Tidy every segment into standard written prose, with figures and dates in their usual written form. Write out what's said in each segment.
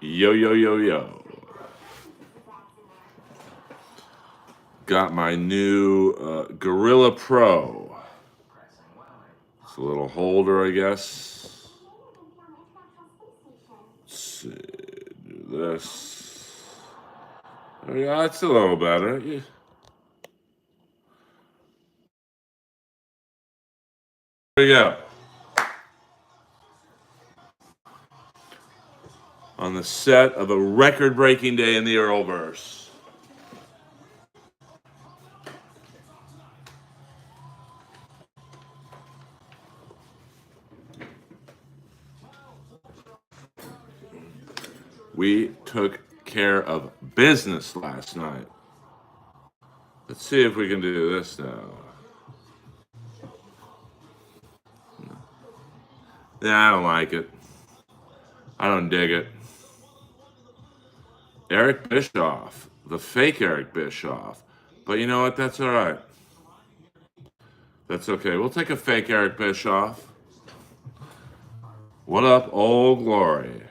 Yo, yo, yo, yo. Got my new Gorilla Pro. It's a little holder, I guess. Let's see, do this. Oh, yeah, it's a little better. Yeah. There you go. On the set of a record-breaking day in the Earlverse. We took care of business last night. Let's see if we can do this now. Yeah, I don't like it. I don't dig it. Eric Bischoff, the fake Eric Bischoff. But you know what? That's all right. That's okay. We'll take a fake Eric Bischoff. What up, Old Glory?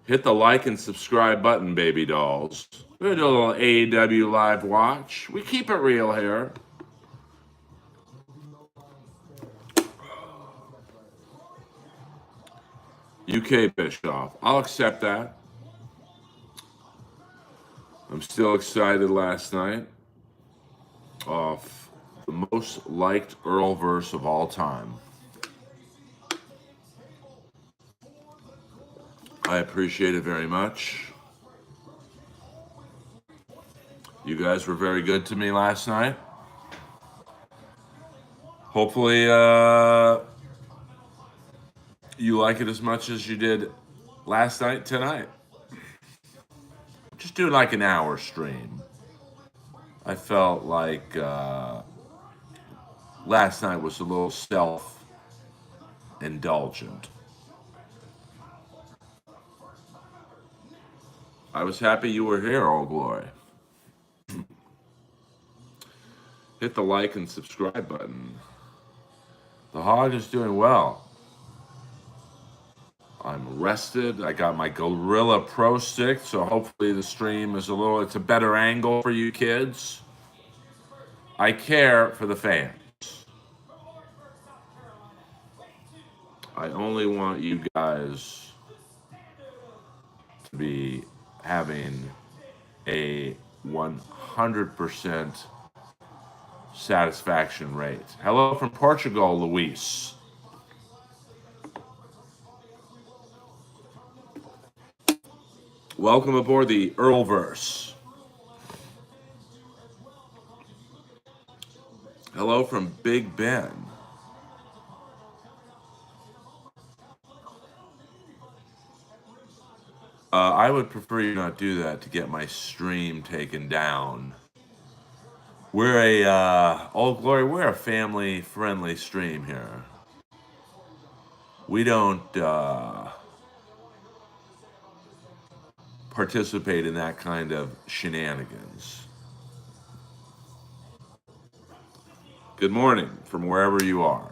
Hit the like and subscribe button, baby dolls. We're gonna do a little AEW live watch. We keep it real here. UK Bischoff. I'll accept that. I'm still excited last night off the most liked Earlverse of all time. I appreciate it very much. You guys were very good to me last night. Hopefully, you like it as much as you did last night, tonight. Just do like an hour stream. I felt like last night was a little self-indulgent. I was happy you were here, All Glory. Hit the like and subscribe button. The hog is doing well. I'm rested. I got my Gorilla Pro stick, so hopefully the stream is it's a better angle for you kids. I care for the fans. I only want you guys to be having a 100% satisfaction rate. Hello from Portugal, Luis. Welcome aboard the Earlverse. Hello from Big Ben. I would prefer you not do that to get my stream taken down. We're Old Glory, we're a family-friendly stream here. We don't participate in that kind of shenanigans. Good morning from wherever you are.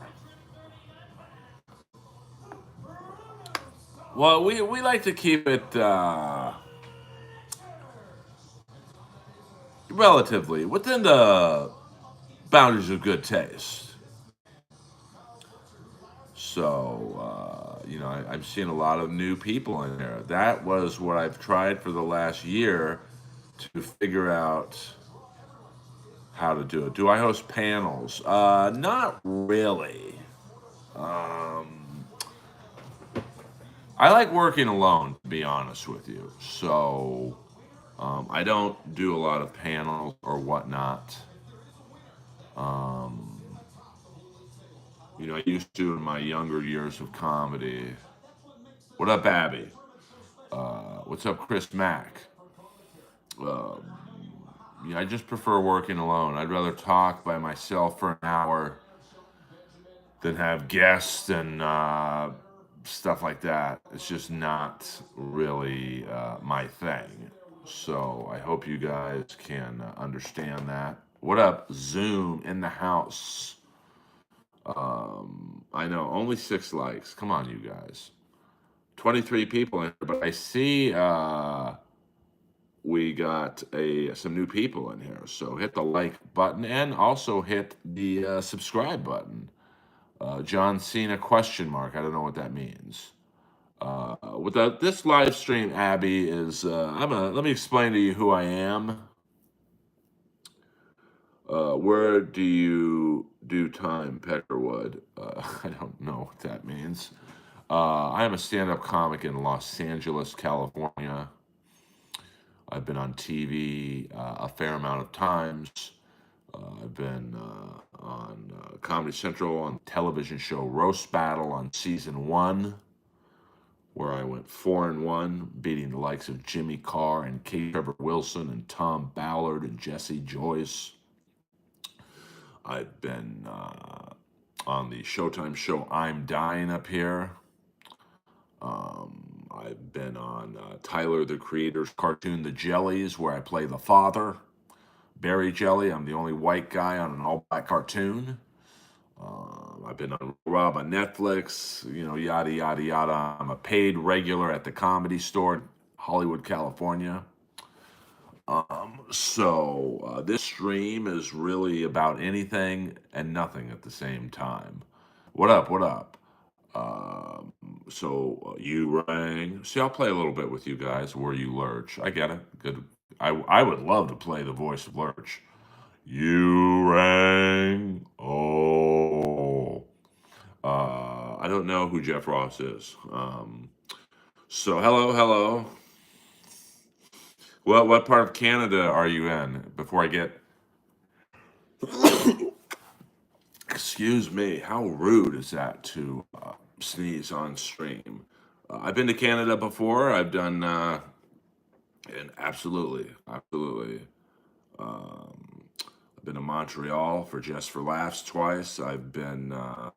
Well, we like to keep it relatively within the boundaries of good taste. So, I'm seeing a lot of new people in there. That was what I've tried for the last year to figure out how to do it. Do I host panels? Not really. I like working alone, to be honest with you. So I don't do a lot of panels or whatnot. I used to in my younger years of comedy. What up, Abby? What's up, Chris Mack? I just prefer working alone. I'd rather talk by myself for an hour than have guests and stuff like that. It's just not really my thing. So I hope you guys can understand that. What up, Zoom in the house? I know, only 6 likes. Come on, you guys. 23 people in here, but I see we got some new people in here. So hit the like button and also hit the subscribe button. John Cena question mark. I don't know what that means. This live stream, Abby, is let me explain to you who I am. Where do you do time, Peckerwood? I don't know what that means. I am a stand-up comic in Los Angeles, California. I've been on TV a fair amount of times. I've been on Comedy Central on the television show Roast Battle on season 1, where I went 4-1, beating the likes of Jimmy Carr and K. Trevor Wilson and Tom Ballard and Jesse Joyce. I've been on the Showtime show I'm Dying Up Here. I've been on Tyler, the Creator's cartoon The Jellies, where I play the father, Barry Jelly. I'm the only white guy on an all-black cartoon. I've been on Rob on Netflix, yada, yada, yada. I'm a paid regular at the Comedy Store in Hollywood, California. So this stream is really about anything and nothing at the same time. What up? What up? You rang. See, I'll play a little bit with you guys. Where you lurch? I get it. Good. I would love to play the voice of Lurch. You rang. Oh. I don't know who Jeff Ross is. So hello. Well, what part of Canada are you in? Before I get, excuse me, how rude is that to sneeze on stream? I've been to Canada before. I've done, and absolutely. I've been to Montreal for Just for Laughs twice. I've been to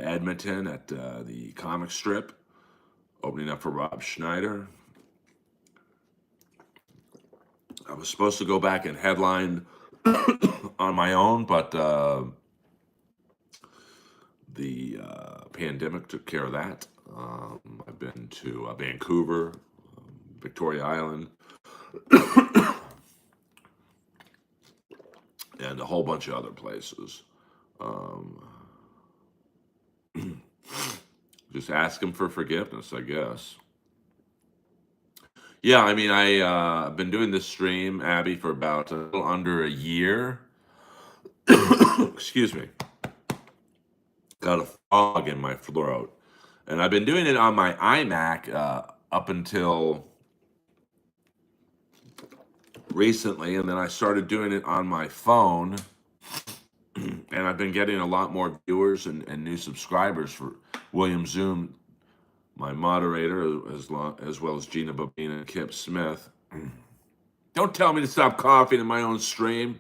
Edmonton at the comic strip, opening up for Rob Schneider. I was supposed to go back and headline on my own, but the pandemic took care of that. I've been to Vancouver, Victoria Island, and a whole bunch of other places. Just ask him for forgiveness, I guess. Yeah, I mean, I've been doing this stream, Abby, for about a little under a year. Excuse me. Got a fog in my throat. And I've been doing it on my iMac up until recently, and then I started doing it on my phone. And I've been getting a lot more viewers and new subscribers for William Zoom, my moderator, as well as Gina Babina and Kip Smith. Don't tell me to stop coughing in my own stream.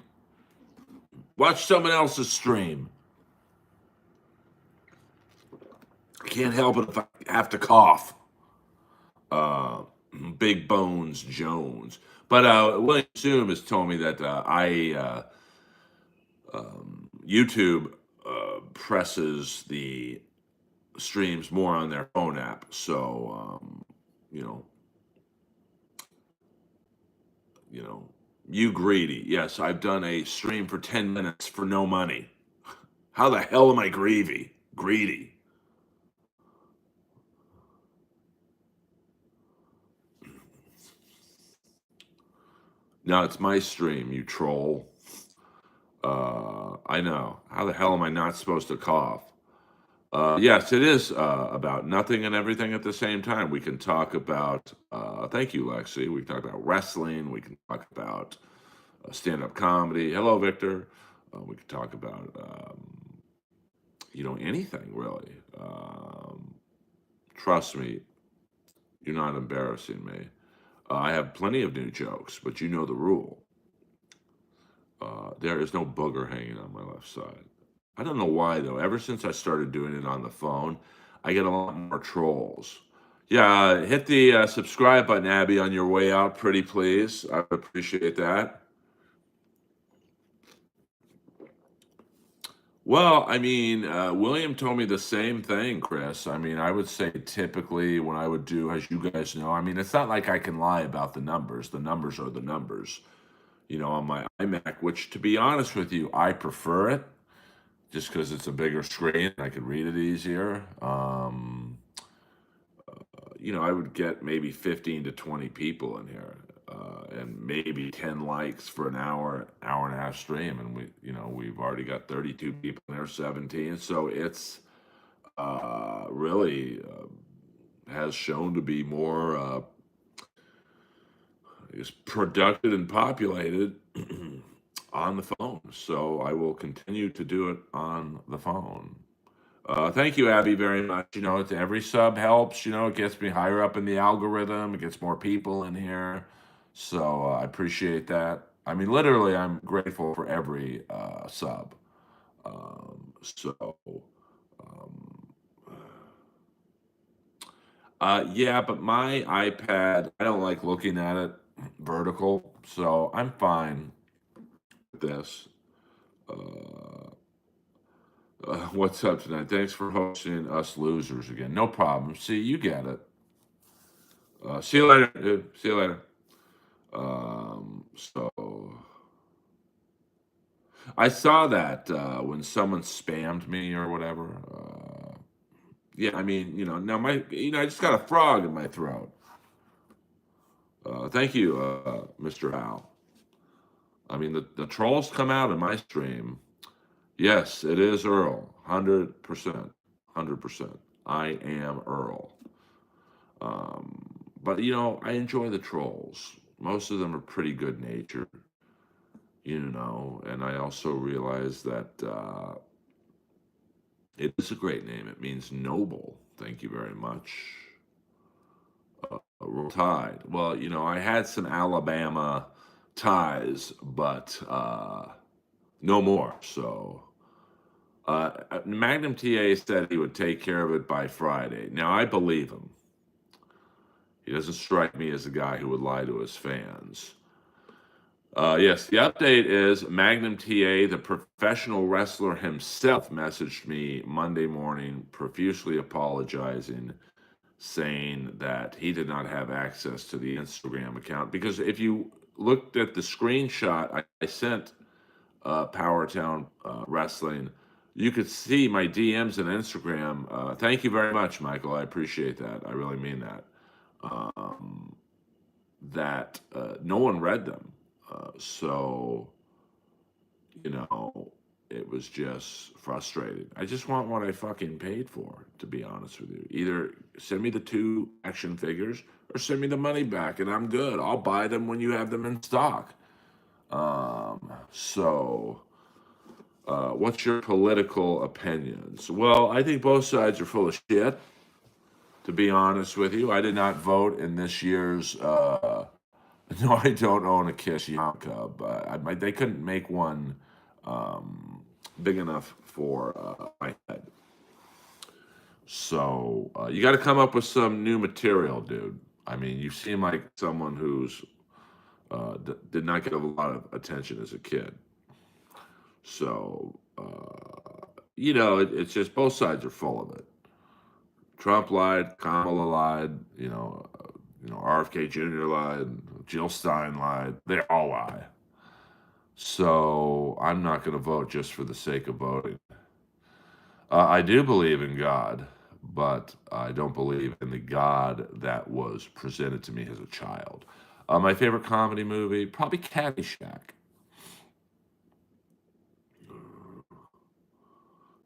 Watch someone else's stream. I can't help it if I have to cough. Big Bones Jones. But William Zoom has told me that YouTube presses the streams more on their phone app. So, you greedy. Yes, I've done a stream for 10 minutes for no money. How the hell am I greedy? No, it's my stream, you troll. I know. How the hell am I not supposed to cough? Yes, it is about nothing and everything at the same time. We can talk about, thank you, Lexi. We can talk about wrestling. We can talk about stand-up comedy. Hello, Victor. We can talk about, anything really. Trust me, you're not embarrassing me. I have plenty of new jokes, but you know the rule. There is no booger hanging on my left side. I don't know why, though. Ever since I started doing it on the phone, I get a lot more trolls. Yeah, hit the subscribe button, Abby, on your way out, pretty please. I appreciate that. Well, I mean, William told me the same thing, Chris. I mean, I would say typically when I would do, as you guys know, I mean, it's not like I can lie about the numbers. The numbers are the numbers, on my iMac, which to be honest with you, I prefer it just because it's a bigger screen. I can read it easier. I would get maybe 15 to 20 people in here, and maybe 10 likes for an hour and a half stream. And we've already got 32 people in there, 17. So it's really has shown to be more, I guess, productive and populated on the phone. So I will continue to do it on the phone. Thank you, Abby, very much. Every sub helps. It gets me higher up in the algorithm. It gets more people in here. So I appreciate that. I mean, literally, I'm grateful for every sub. So, um, yeah, but my iPad, I don't like looking at it vertical. So I'm fine with this. Uh, what's up tonight? Thanks for hosting us losers again. No problem. See, you get it. See you later, dude. See you later. So I saw that when someone spammed me or whatever. Yeah, I mean, now I just got a frog in my throat. Thank you, Mr. Al. I mean, the trolls come out in my stream. Yes, it is Earl. 100%. 100%. I am Earl. But, I enjoy the trolls. Most of them are pretty good natured. And I also realize that it is a great name. It means noble. Thank you very much. Roll Tide. Well, I had some Alabama ties, but no more. So Magnum TA said he would take care of it by Friday. Now, I believe him. He doesn't strike me as a guy who would lie to his fans. Yes, the update is Magnum TA, the professional wrestler himself, messaged me Monday morning, profusely apologizing, saying that he did not have access to the Instagram account. Because if you looked at the screenshot I sent Powertown Wrestling, you could see my DMs and Instagram. Thank you very much, Michael. I appreciate that. I really mean that. Um, that no one read them. So, you know, it was just frustrating. I just want what I fucking paid for, to be honest with you. Either send me the two action figures or send me the money back and I'm good. I'll buy them when you have them in stock. What's your political opinions? Well, I think both sides are full of shit, to be honest with you. I did not vote in this year's no, I don't own a Kiss Yonka, but they couldn't make one um, big enough for my head. So you got to come up with some new material, dude. I mean, you seem like someone who's did not get a lot of attention as a kid. So it's just both sides are full of it. Trump lied, Kamala lied, RFK Jr. lied, Jill Stein lied. They all lie. So I'm not going to vote just for the sake of voting. I do believe in God, but I don't believe in the God that was presented to me as a child. My favorite comedy movie, probably Caddyshack.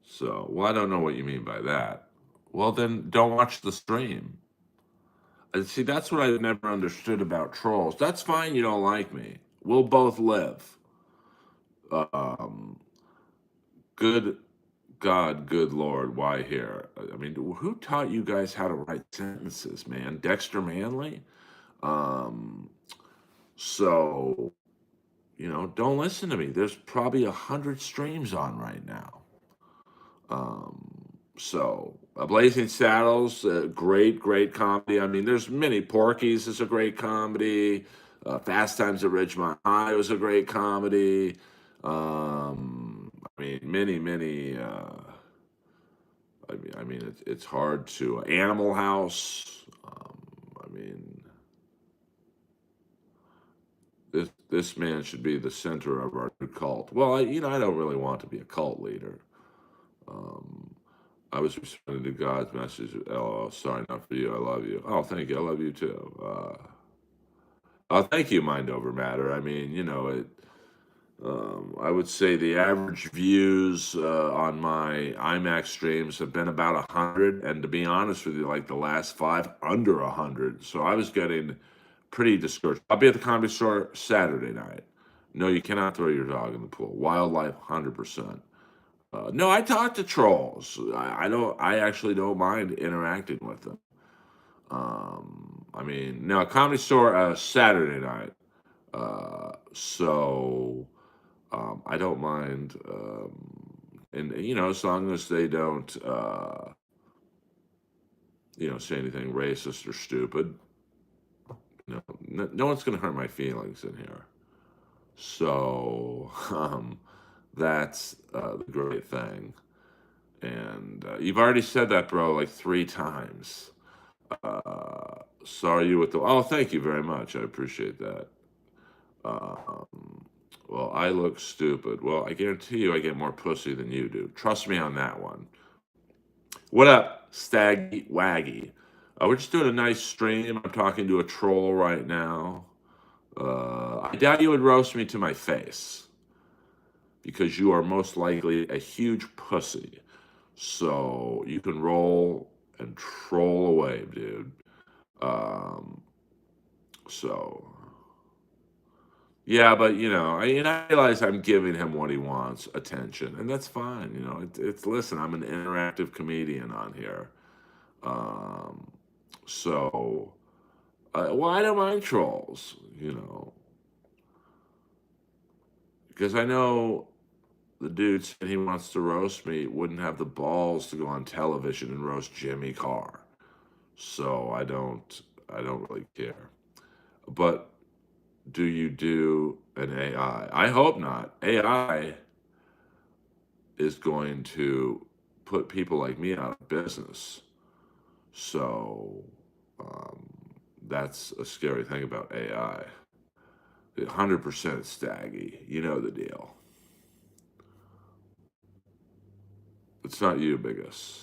So, well, I don't know what you mean by that. Well, then don't watch the stream. See, that's what I've never understood about trolls. That's fine, you don't like me. We'll both live. Um, good God, good Lord, why here? I mean, who taught you guys how to write sentences, man? Dexter Manley? Um, so, don't listen to me. There's probably 100 streams on right now. Blazing Saddles, great, great comedy. I mean, there's many. Porky's is a great comedy. Fast Times at Ridgemont High was a great comedy. I mean, many. I mean, it's hard to Animal House. I mean, this man should be the center of our new cult. Well, I don't really want to be a cult leader. Um, I was responding to God's message. Oh, sorry, not for you. I love you. Oh, thank you. I love you too. Oh, thank you, Mind Over Matter. I mean, it. I would say the average views on my IMAX streams have been about 100, and to be honest with you, like the last five under 100. So I was getting pretty discouraged. I'll be at the Comedy Store Saturday night. No, you cannot throw your dog in the pool. Wildlife, 100%. No, I talk to trolls. I don't. I actually don't mind interacting with them. I mean, now Comedy Store Saturday night. So I don't mind, and as long as they don't, say anything racist or stupid. No one's going to hurt my feelings in here. So that's the great thing. And you've already said that, bro, like 3 times. Sorry you with the. Oh, thank you very much. I appreciate that. Um, well, I look stupid. Well, I guarantee you I get more pussy than you do. Trust me on that one. What up, Staggy Waggy? We're just doing a nice stream. I'm talking to a troll right now. I doubt you would roast me to my face because you are most likely a huge pussy. So you can roll and troll away, dude. Um, so yeah, but I realize I'm giving him what he wants, attention, and that's fine. It's listen, I'm an interactive comedian on here, um, so well, I don't mind trolls, because I know the dude said he wants to roast me wouldn't have the balls to go on television and roast Jimmy Carr, so I don't really care. But do you do an AI? I hope not. AI is going to put people like me out of business. So um, that's a scary thing about AI. 100% staggy. You know the deal. It's not you, biggest.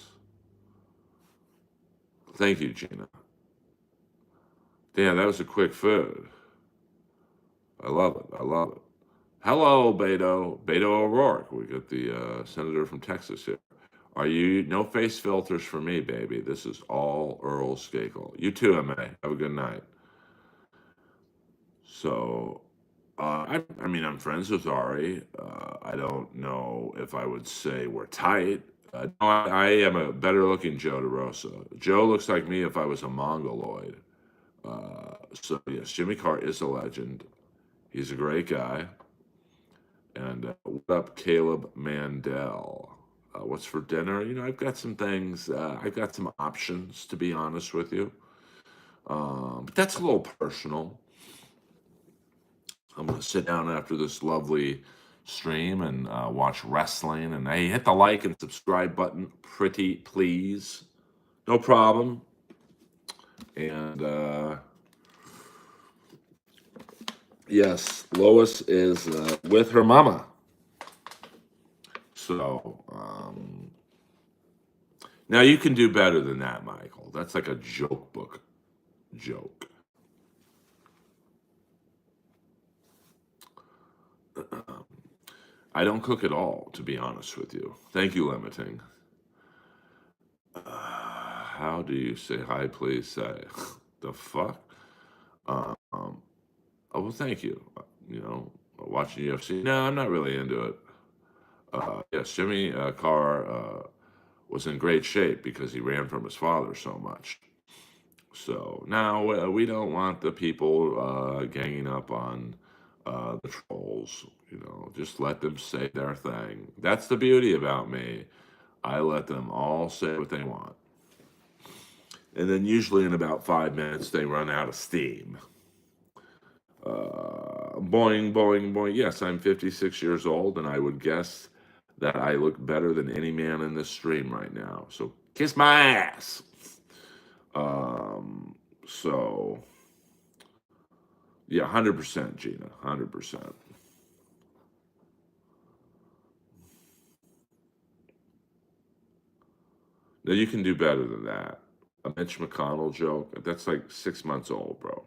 Thank you, Gina. Damn, that was a quick food. I love it. I love it. Hello, Beto. Beto O'Rourke. We got the senator from Texas here. Are you no face filters for me, baby? This is all Earl Skakel. You too, MA. Have a good night. So, I mean, I'm friends with Ari. I don't know if I would say we're tight. No, I am a better looking Joe DeRosa. Joe looks like me if I was a mongoloid. So yes, Jimmy Carr is a legend. He's a great guy. And what up, Caleb Mandel? What's for dinner? I've got some things. I've got some options, to be honest with you. But that's a little personal. I'm going to sit down after this lovely stream and watch wrestling. And hey, hit the like and subscribe button, pretty please. No problem. And yes, Lois is with her mama. So now you can do better than that, Michael. That's like a joke book joke. I don't cook at all, to be honest with you. Thank you, Limiting. How do you say hi, please say? The fuck? Um, oh, well, thank you. Watching UFC. No, I'm not really into it. Yes, Jimmy Carr was in great shape because he ran from his father so much. So now we don't want the people ganging up on the trolls. Just let them say their thing. That's the beauty about me. I let them all say what they want. And then usually in about 5 minutes, they run out of steam. Boing, boing, boing. Yes, I'm 56 years old, and I would guess that I look better than any man in this stream right now. So kiss my ass. Um, so yeah, 100%, Gina, 100%. Now you can do better than that. A Mitch McConnell joke, that's like 6 months old, bro.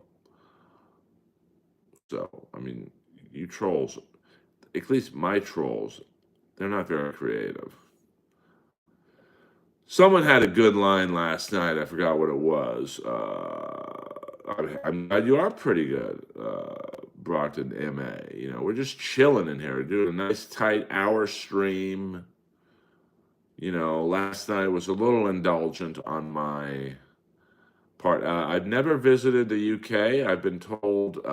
So, I mean, you trolls, at least my trolls, they're not very creative. Someone had a good line last night. I forgot what it was. I'm glad you are pretty good, Brockton MA. You know, we're just chilling in here, doing a nice tight hour stream. You know, last night was a little indulgent on my part. I've never visited the UK. I've been told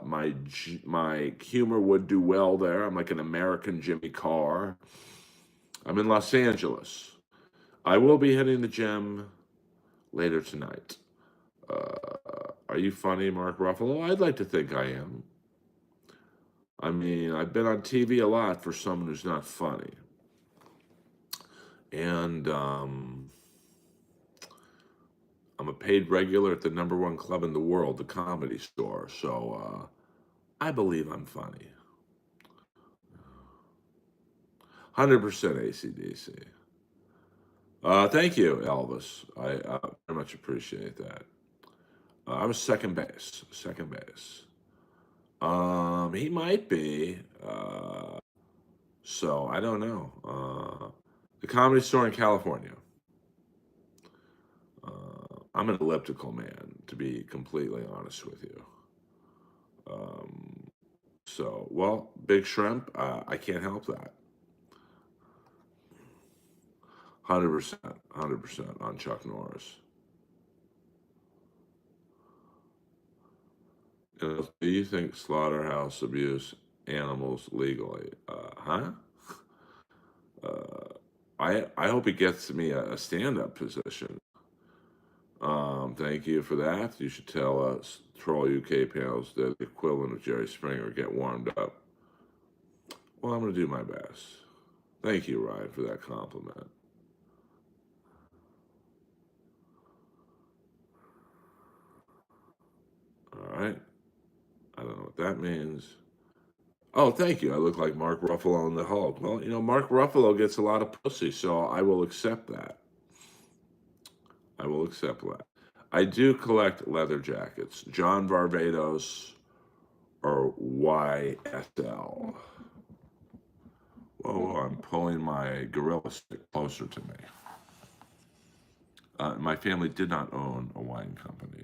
my humor would do well there. I'm like an American Jimmy Carr. I'm in Los Angeles. I will be hitting the gym later tonight. Are you funny, Mark Ruffalo? I'd like to think I am. I mean, I've been on TV a lot for someone who's not funny. And I'm a paid regular at the #1 club in the world, the Comedy Store. So I believe I'm funny. 100% ACDC. Thank you, Elvis. I very much appreciate that. I was second base. Second base. He might be. So I don't know. The Comedy Store in California. I'm an elliptical man, to be completely honest with you. Um, so, well, Big Shrimp, I can't help that. 100%, 100% on Chuck Norris. Do you think slaughterhouse abuse animals legally? Huh? Uh, I hope he gets me a stand up position. Thank you for that. You should tell us Troll UK panels that the equivalent of Jerry Springer get warmed up. Well, I'm going to do my best. Thank you, Ryan, for that compliment. All right. I don't know what that means. Oh, thank you. I look like Mark Ruffalo in the Hulk. Well, you know, Mark Ruffalo gets a lot of pussy, so I will accept that. I will accept that. I do collect leather jackets. John Barbados or YSL. Whoa, I'm pulling my gorilla stick closer to me. My family did not own a wine company.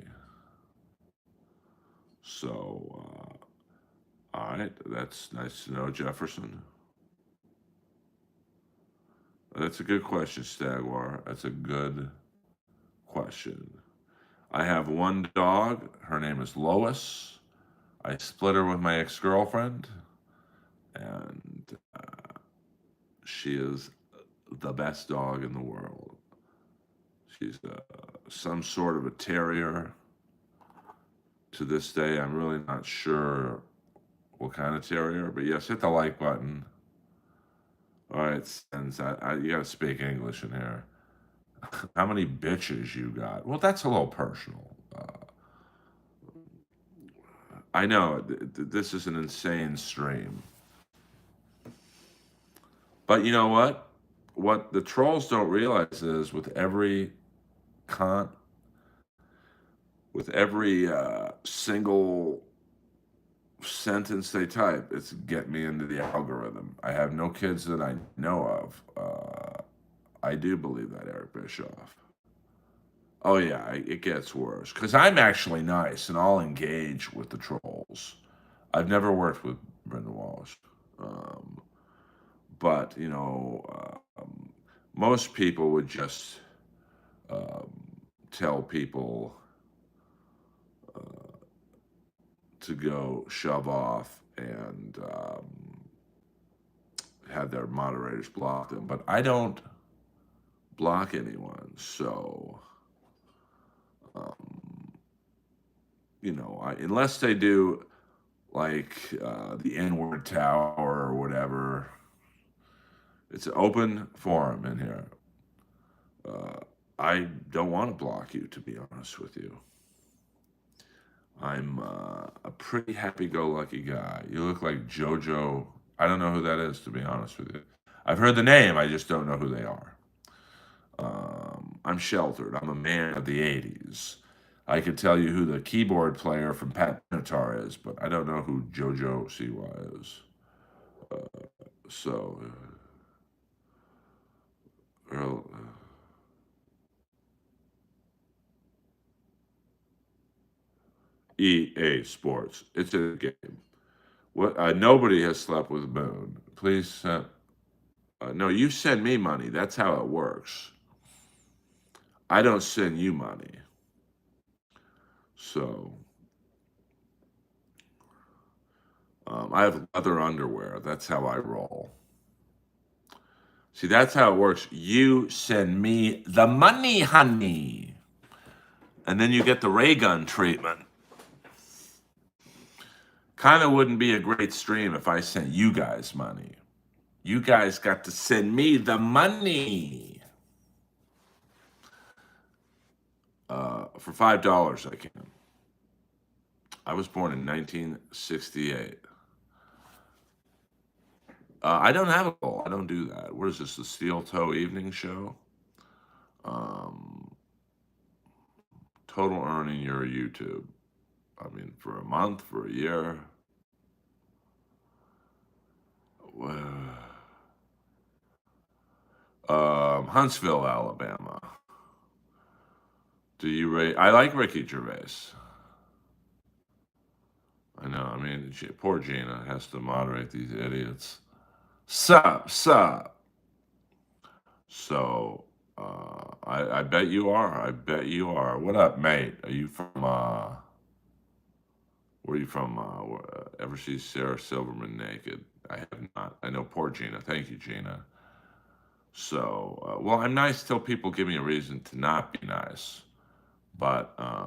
So, all right, that's nice to know, Jefferson. That's a good question, Stagwar. That's a good question. I have one dog. Her name is Lois. I split her with my ex girlfriend, and she is the best dog in the world. She's some sort of a terrier. To this day, I'm really not sure what kind of terrier, but yes, hit the like button. All right, Sens, you got to speak English in here. How many bitches you got? Well, that's a little personal. I know this is an insane stream, but you know what? What the trolls don't realize is con, with every single sentence they type, it's get me into the algorithm. I have no kids that I know of. I do believe that, Eric Bischoff. Oh yeah, it gets worse because I'm actually nice and I'll engage with the trolls. I've never worked with Brenda Walsh, um, but you know, most people would just um, tell people to go shove off and have their moderators block them. But I don't block anyone, so um, you know, unless they do like the N word tower or whatever, It's an open forum in here. Uh, I don't want to block you, to be honest with you. I'm a pretty happy-go-lucky guy. You look like JoJo. I don't know who that is, to be honest with you. I've heard the name. I just don't know who they are. I'm sheltered. I'm a man of the '80s. I could tell you who the keyboard player from Pat Benatar is, but I don't know who JoJo Siwa is. So, Earl, EA Sports. It's a game. What? Nobody has slept with Moon. Please, no. You send me money. That's how it works. I don't send you money. So, I have leather underwear. That's how I roll. See, that's how it works. You send me the money, honey. And then you get the ray gun treatment. Kind of wouldn't be a great stream if I sent you guys money. You guys got to send me the money. For $5, I can. I was born in 1968. I don't have a goal. I don't do that. What is this, the Steel Toe Evening Show? Um, Total earning your YouTube. I mean, for a month, for a year. Huntsville, Alabama. Do you rate? I like Ricky Gervais. I know. I mean, poor Gina has to moderate these idiots. Sup. So, I bet you are. I bet you are. What up, mate? Are you from, where are you from? Ever see Sarah Silverman naked? I have not. I know poor Gina. Thank you, Gina. So, well, I'm nice till people give me a reason to not be nice. But I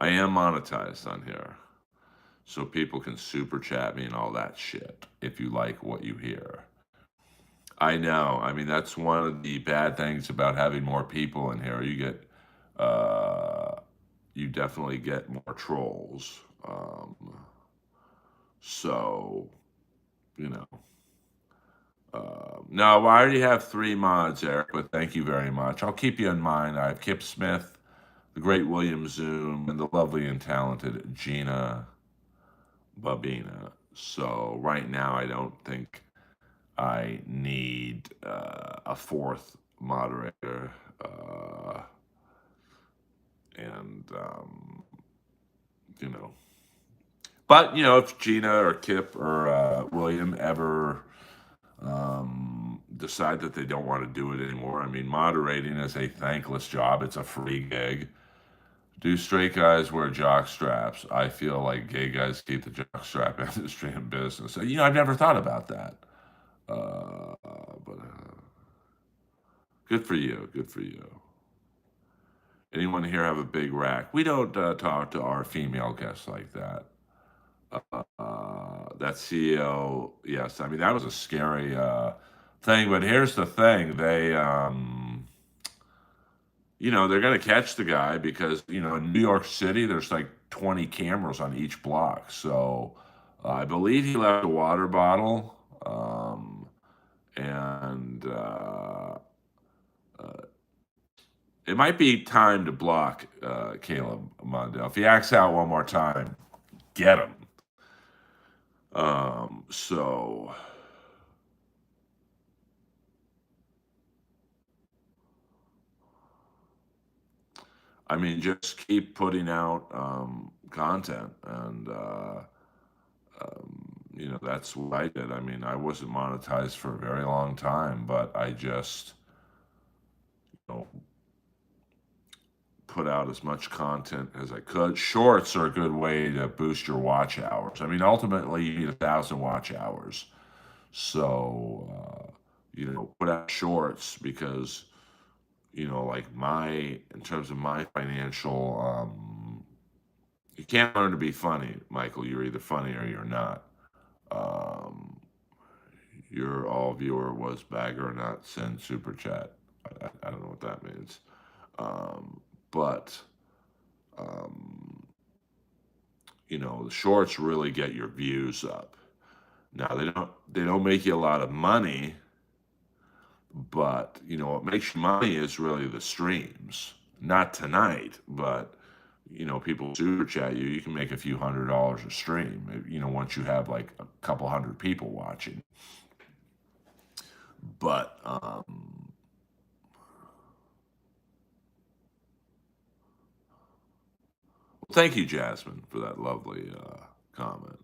am monetized on here. So people can super chat me and all that shit if you like what you hear. I know. I mean, that's one of the bad things about having more people in here. Uh, you definitely get more trolls. So, you know. No, I already have 3 mods, Eric, but thank you very much. I'll keep you in mind. I have Kip Smith, the great William Zoom, and the lovely and talented Gina Babina. So right now, I don't think I need a fourth moderator. And, you know, but, if Gina or Kip or William ever decide that they don't want to do it anymore, I mean, moderating is a thankless job. It's a free gig. Do straight guys wear jock straps? I feel like gay guys keep the jock strap industry in business. I've never thought about that. But good for you. Good for you. Anyone here have a big rack? We don't talk to our female guests like that. That CEO, yes. I mean, that was a scary thing. But here's the thing: they're going to catch the guy because in New York City, there's like 20 cameras on each block. So I believe he left a water bottle, and it might be time to block Caleb Mondale. If he acts out one more time, get him. So I mean, just keep putting out content, and that's what I did. I mean, I wasn't monetized for a very long time, but I just you know put out as much content as I could. Shorts are a good way to boost your watch hours. I mean, ultimately, you need 1,000 watch hours. So, put out shorts because, like in terms of my financial, you can't learn to be funny, Michael. You're either funny or you're not. Um, Your all viewer was bagger not send super chat. I don't know what that means. But um, the shorts really get your views up. Now they don't make you a lot of money, but what makes you money is really the streams. Not tonight, but people super chat you. You can make a few $100s a stream. Once you have like a couple hundred people watching. But thank you, Jasmine, for that lovely comment.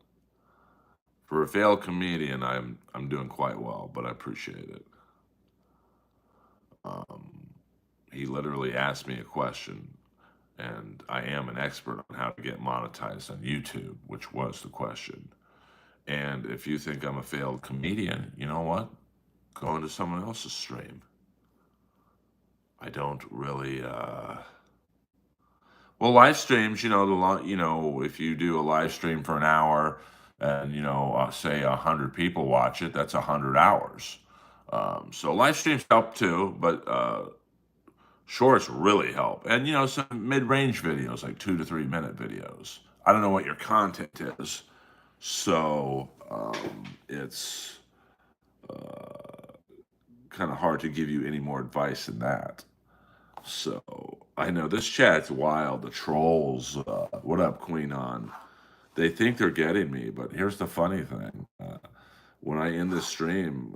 For a failed comedian, I'm doing quite well, but I appreciate it. Um, he literally asked me a question, and I am an expert on how to get monetized on YouTube, which was the question. And if you think I'm a failed comedian, you know what? Go into someone else's stream. I don't really. Well, live streams, if you do a live stream for an hour, and say 100 people watch it, that's 100 hours. So live streams help too, but shorts really help. And some mid-range videos, like 2 to 3 minute videos. I don't know what your content is, so it's kind of hard to give you any more advice than that. So I know this chat's wild. The trolls. What up, Queen On? They think they're getting me, but here's the funny thing. When I end this stream,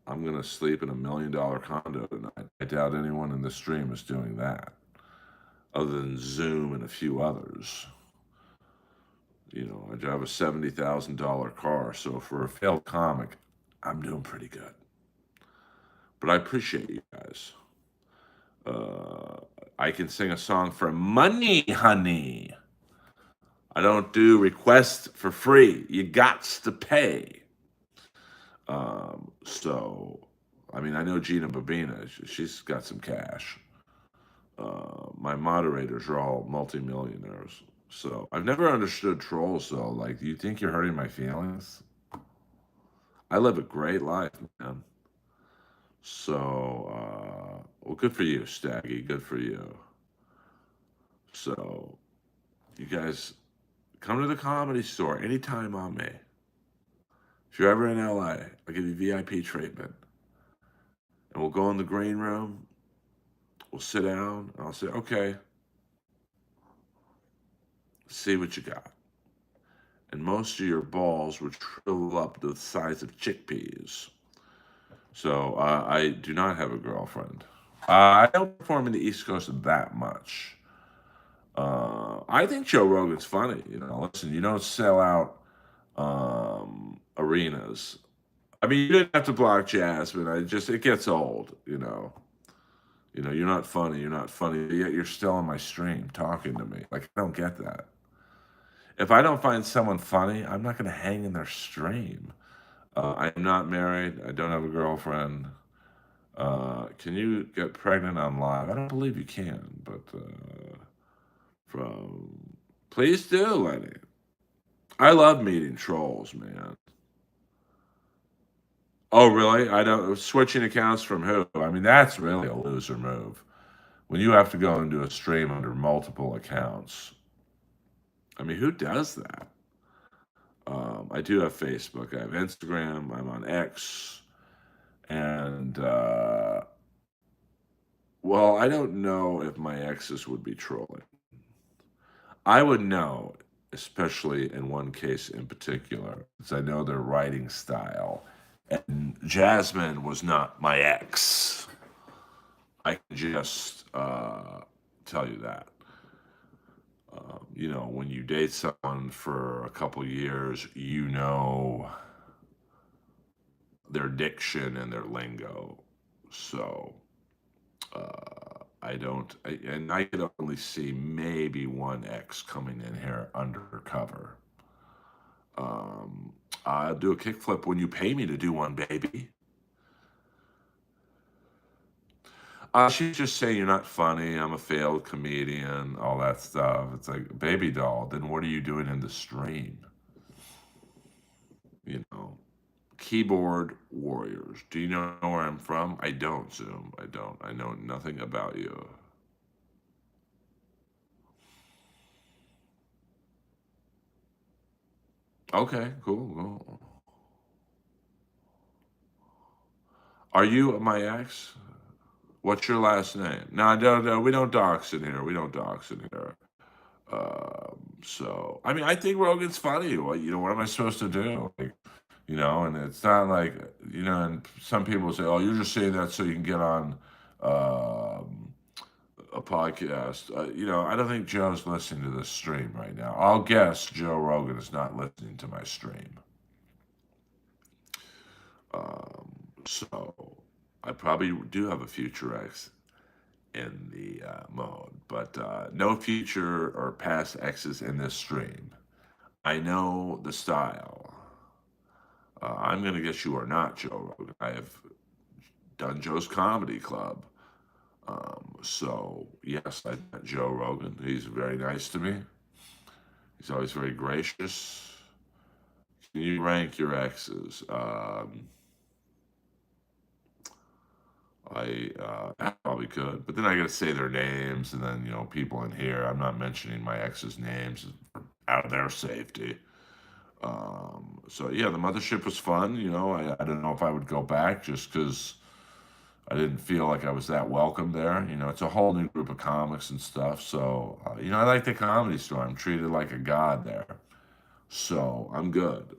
I'm going to sleep in $1 million condo tonight. I doubt anyone in this stream is doing that, other than Zoom and a few others. I drive a $70,000 car, so for a failed comic, I'm doing pretty good. But I appreciate you guys. I can sing a song for money, honey. I don't do requests for free. You gots to pay. So, I mean, I know Gina Babina. She's got some cash. My moderators are all multimillionaires. So, I've never understood trolls, though. Like, do you think you're hurting my feelings? I live a great life, man. So, well, good for you, Staggy. Good for you. So, you guys come to the Comedy Store anytime on me. If you're ever in LA, I'll give you VIP treatment. And we'll go in the green room. We'll sit down. And I'll say, okay, see what you got. And most of your balls would shrivel up to the size of chickpeas. So I do not have a girlfriend. I don't perform in the East Coast that much. I think Joe Rogan's funny. Listen, you don't sell out arenas. I mean, you didn't have to block Jasmine. It gets old. You're not funny. You're not funny. Yet you're still on my stream talking to me. Like, I don't get that. If I don't find someone funny, I'm not going to hang in their stream. I'm not married. I don't have a girlfriend. Can you get pregnant on live? I don't believe you can, but please do, Lenny. I love meeting trolls, man. Oh, really? I don't. Switching accounts from who? I mean, that's really a loser move. When you have to go and do a stream under multiple accounts. I mean, who does that? I do have Facebook. I have Instagram. I'm on X. And, well, I don't know if my exes would be trolling. I would know, especially in one case in particular, because I know their writing style. And Jasmine was not my ex. I can just tell you that. When you date someone for a couple years, their diction and their lingo. So I could only see maybe one ex coming in here undercover. I'll do a kickflip when you pay me to do one, baby. She's just saying you're not funny. I'm a failed comedian, all that stuff. It's like, baby doll, then what are you doing in the stream? Keyboard Warriors. Do you know where I'm from? I don't, Zoom. I don't. I know nothing about you. Okay, cool, cool. Are you my ex? What's your last name? No, no, no. We don't dox in here. We don't dox in here. So I mean, I think Rogan's funny. What am I supposed to do? Like, and it's not like And some people say, "Oh, you're just saying that so you can get on um, a podcast." I don't think Joe's listening to this stream right now. I'll guess Joe Rogan is not listening to my stream. So I probably do have a future ex in the mode, but no future or past exes in this stream. I know the style. I'm going to guess you are not Joe Rogan. I have done Joe's Comedy Club. So, yes, I met Joe Rogan. He's very nice to me. He's always very gracious. Can you rank your exes? I probably could, but then I got to say their names, and then people in here. I'm not mentioning my ex's names out of their safety. So yeah, the mothership was fun. I don't know if I would go back just because I didn't feel like I was that welcome there. It's a whole new group of comics and stuff. So I like the Comedy Store. I'm treated like a god there. So I'm good.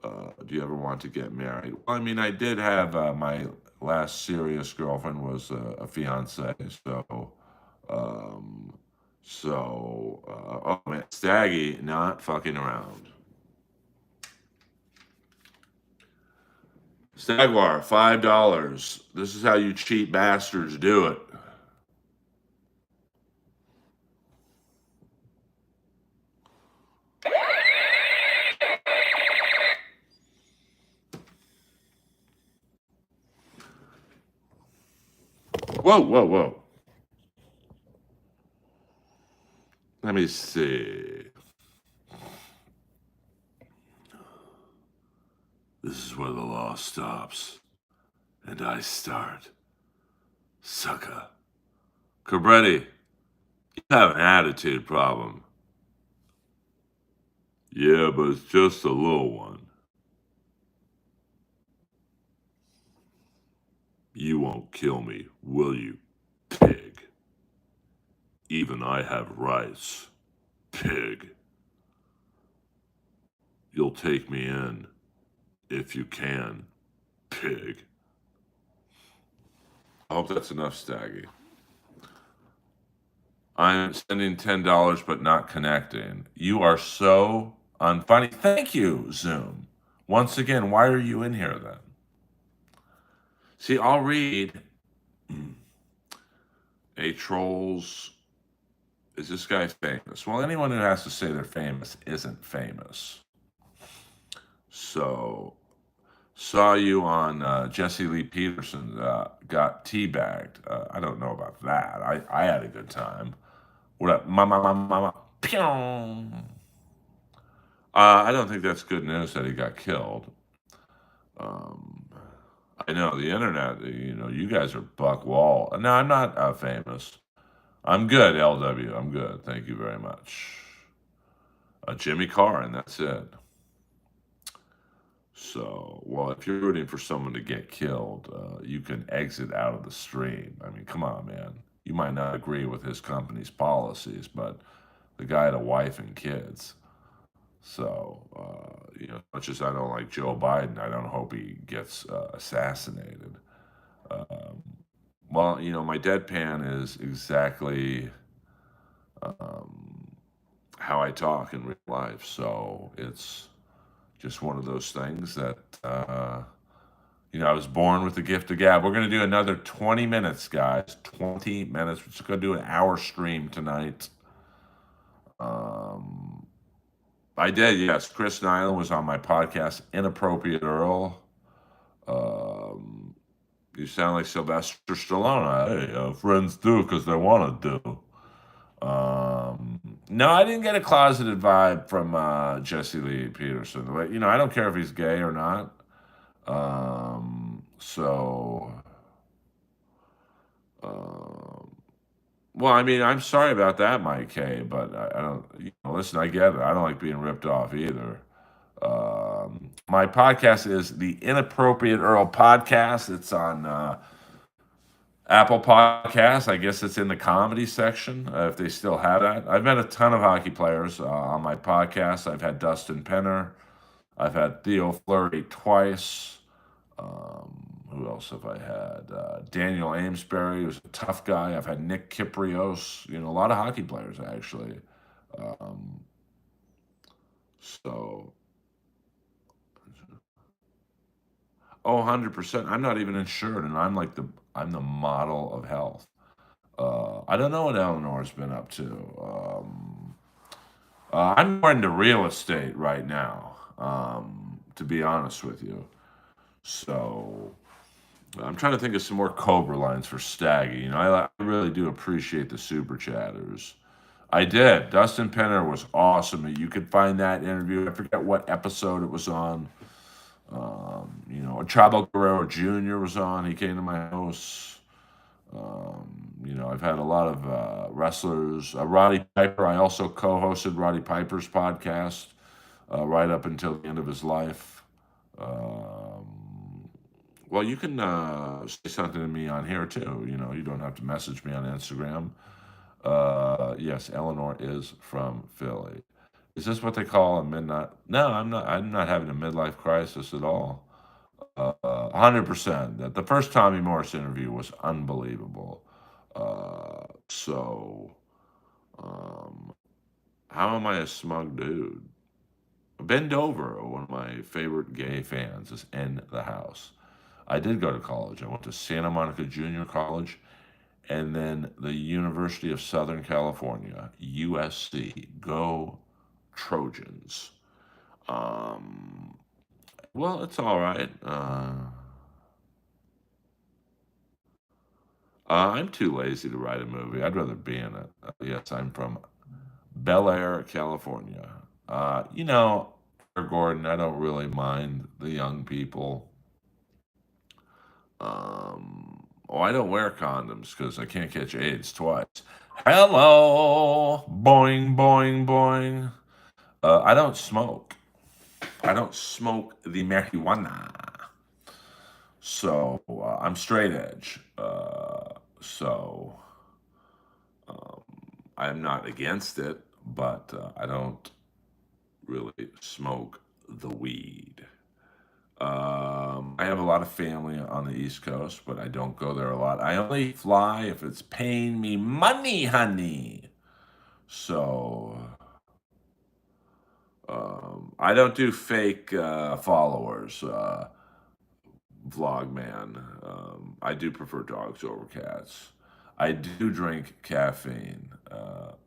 Do you ever want to get married? Well, I mean, I did have my last serious girlfriend was a fiance. Um, oh man, Staggy, not fucking around. Stagwar, $5. This is how you cheap bastards do it. Whoa, whoa, whoa. Let me see. This is where the law stops, and I start. Sucker. Cabretti, you have an attitude problem. Yeah, but it's just a little one. You won't kill me, will you, pig? Even I have rights, pig. You'll take me in, if you can, pig. I hope that's enough, Staggy. I'm sending $10 but not connecting. You are so unfunny. Thank you, Zoom. Once again, why are you in here then? See, I'll read a troll's. Is this guy famous? Well, anyone who has to say they're famous isn't famous. So, saw you on Jesse Lee Peterson got teabagged. I don't know about that. I had a good time. What up? Mama, mama, mama. Pew! I don't think that's good news that he got killed. Um, I know the internet, you guys are buck wall. No, I'm not famous. I'm good, LW. I'm good. Thank you very much. Jimmy Carr, and that's it. So, well, if you're rooting for someone to get killed, you can exit out of the stream. I mean, come on, man. You might not agree with his company's policies, but the guy had a wife and kids. So, as much as I don't like Joe Biden, I don't hope he gets assassinated. Um, well, my deadpan is exactly um, how I talk in real life. So it's just one of those things that, I was born with the gift of gab. We're going to do another 20 minutes, guys. 20 minutes. We're just going to do an hour stream tonight. I did, yes. Chris Nyland was on my podcast, Inappropriate Earl. Um, you sound like Sylvester Stallone. Hey, friends do because they want to do. No, I didn't get a closeted vibe from Jesse Lee Peterson. I don't care if he's gay or not. So, um, well, I mean, I'm sorry about that, Mike K. But I don't. Listen, I get it. I don't like being ripped off either. My podcast is the Inappropriate Earl Podcast. It's on Apple Podcasts. I guess it's in the comedy section if they still have that. I've met a ton of hockey players on my podcast. I've had Dustin Penner. I've had Theo Fleury twice. Who else have I had? Daniel Amesbury was a tough guy. I've had Nick Kiprios. A lot of hockey players actually. Um, so, oh, 100%. I'm not even insured, and I'm the model of health. I don't know what Eleanor's been up to. I'm more into real estate right now, to be honest with you. So I'm trying to think of some more Cobra lines for Staggy. I really do appreciate the super chatters. I did. Dustin Penner was awesome. You could find that interview. I forget what episode it was on. Chavo Guerrero Jr. was on. He came to my house. I've had a lot of wrestlers. Roddy Piper, I also co hosted Roddy Piper's podcast right up until the end of his life. Well, you can say something to me on here too. You don't have to message me on Instagram. Yes, Eleanor is from Philly. Is this what they call a midnight? No, I'm not. I'm not having a midlife crisis at all. 100%. That the first Tommy Morris interview was unbelievable. So, um, how am I a smug dude? Bend Over, one of my favorite gay fans, is in the house. I did go to college. I went to Santa Monica Junior College and then the University of Southern California, USC. Go Trojans. Um, well, it's all right. I'm too lazy to write a movie. I'd rather be in it. Yes, I'm from Bel Air, California. Gordon, I don't really mind the young people. I don't wear condoms because I can't catch AIDS twice. Hello, boing, boing, boing. I don't smoke. I don't smoke the marijuana. So I'm straight edge. So I'm not against it, but I don't really smoke the weed. I have a lot of family on the East Coast, but I don't go there a lot. I only fly if it's paying me money, honey. So I don't do fake followers, vlog man. I do prefer dogs over cats. I do drink caffeine.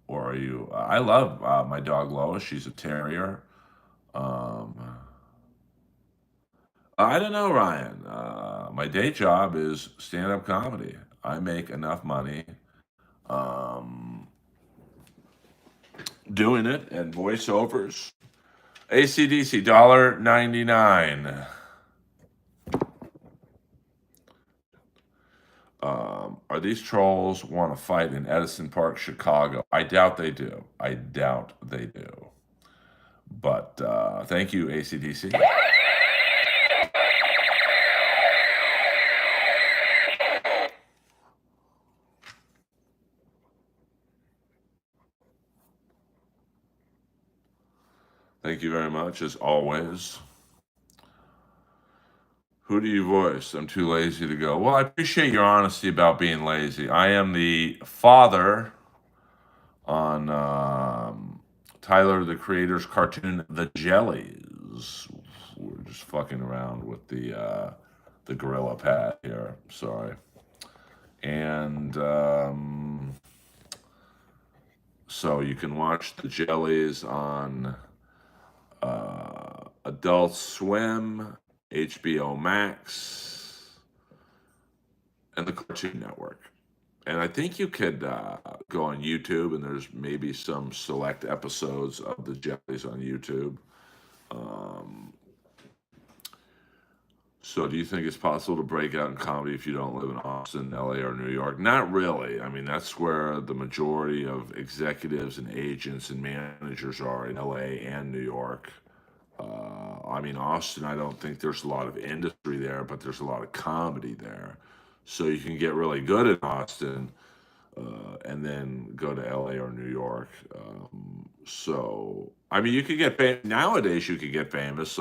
Or are you? I love my dog Lois. She's a terrier. Um, I don't know, Ryan. My day job is stand-up comedy. I make enough money um, doing it and voiceovers. ACDC $1.99. Are these trolls want to fight in Edison Park, Chicago? I doubt they do. I doubt they do. But thank you, ACDC. Thank you very much, as always. Who do you voice? I'm too lazy to go. Well, I appreciate your honesty about being lazy. I am the father on Tyler the Creator's cartoon, The Jellies. We're just fucking around with the gorilla pad here. Sorry. And so you can watch The Jellies on Adult Swim, HBO Max, and the Cartoon Network. And I think you could go on YouTube, and there's maybe some select episodes of the Jellies on YouTube. Um, So, do you think it's possible to break out in comedy if you don't live in Austin, LA, or New York? Not really. I mean, that's where the majority of executives and agents and managers are in LA and New York. I mean, Austin, I don't think there's a lot of industry there, but there's a lot of comedy there. So, you can get really good in Austin and then go to LA or New York. So, I mean, you could get nowadays. You could get famous.